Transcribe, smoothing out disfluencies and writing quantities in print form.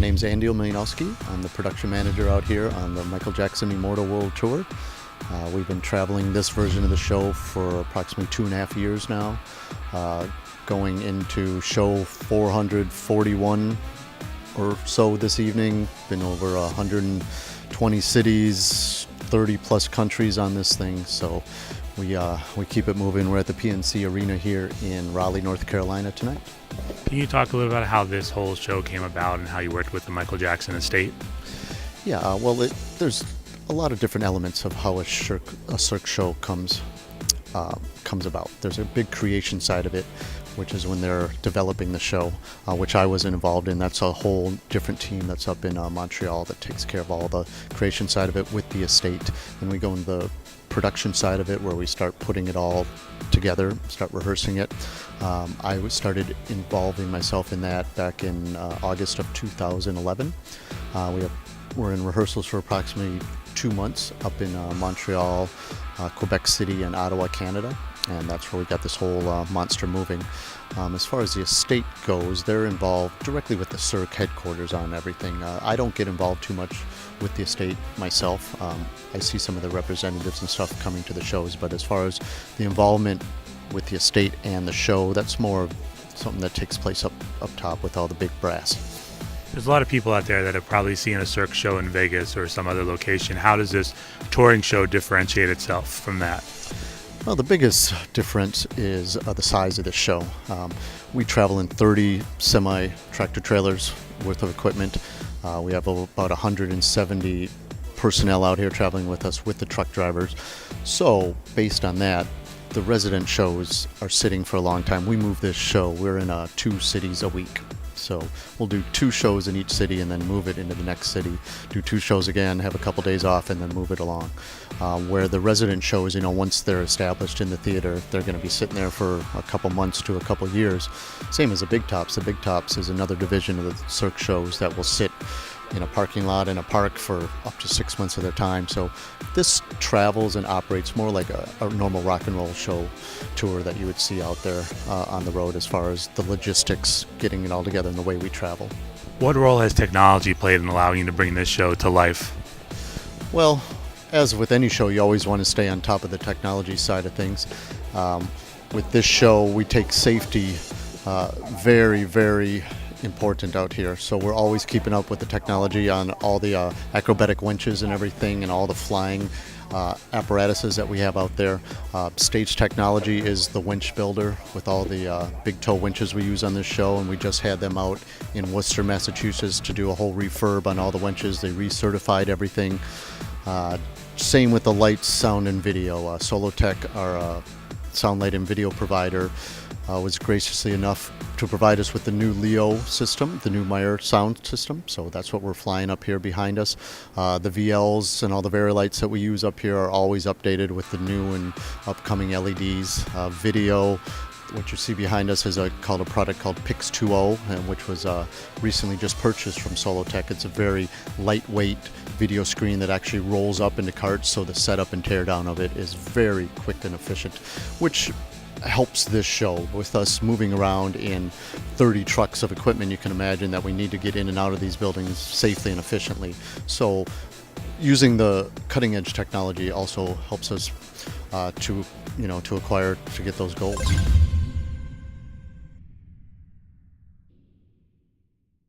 name's Andy Omilianowski. I'm the production manager out here on the Michael Jackson Immortal World Tour. We've been traveling this version of the show for approximately 2.5 years now, going into show 441 or so this evening. Been over 120 cities, 30 plus countries on this thing, so we keep it moving. We're at the PNC Arena here in Raleigh, North Carolina tonight. Can you talk a little about how this whole show came about and how you worked with the Michael Jackson estate? Yeah, well, there's a lot of different elements of how a Cirque show comes about. There's a big creation side of it, which is when they're developing the show, which I was involved in. That's a whole different team that's up in Montreal that takes care of all the creation side of it with the estate. Then we go into the production side of it, where we start putting it all together, start rehearsing it. I started involving myself in that back in August of 2011. We're in rehearsals for approximately 2 months up in Montreal, Quebec City, and Ottawa, Canada. And that's where we got this whole monster moving. As far as the estate goes, they're involved directly with the Cirque headquarters on everything. I don't get involved too much with the estate myself. I see some of the representatives and stuff coming to the shows, but as far as the involvement with the estate and the show, that's more something that takes place up top with all the big brass. There's a lot of people out there that have probably seen a Cirque show in Vegas or some other location. How does this touring show differentiate itself from that? Well, the biggest difference is the size of the show. We travel in 30 semi-tractor trailers worth of equipment. We have about 170 personnel out here traveling with us with the truck drivers. So based on that, the resident shows are sitting for a long time. We move this show. We're in 2 cities a week. So we'll do 2 shows in each city and then move it into the next city, do 2 shows again, have a couple days off, and then move it along. Where the resident shows, once they're established in the theater, they're going to be sitting there for a couple months to a couple years. Same as the Big Tops. The Big Tops is another division of the Cirque shows that will sit in a parking lot in a park for up to 6 months of their time. So this travels and operates more like a normal rock and roll show tour that you would see out there on the road, as far as the logistics, getting it all together and the way we travel. What role has technology played in allowing you to bring this show to life? Well, as with any show, you always want to stay on top of the technology side of things. With this show, we take safety very, very important out here, so we're always keeping up with the technology on all the acrobatic winches and everything, and all the flying apparatuses that we have out there. Stage technology is the winch builder with all the big toe winches we use on this show, and we just had them out in Worcester, Massachusetts to do a whole refurb on all the winches. They recertified everything. Same with the lights, sound, and video. Solotech, our sound, light, and video provider, was graciously enough to provide us with the new Leo system, the new Meyer sound system. So that's what we're flying up here behind us. The VLs and all the Vari-Lights that we use up here are always updated with the new and upcoming LEDs. Video, what you see behind us is called a product called Pix 2.0, which was recently just purchased from Solotech. It's a very lightweight video screen that actually rolls up into carts, so the setup and teardown of it is very quick and efficient, which helps this show. With us moving around in 30 trucks of equipment, you can imagine that we need to get in and out of these buildings safely and efficiently. So using the cutting edge technology also helps us to get those goals.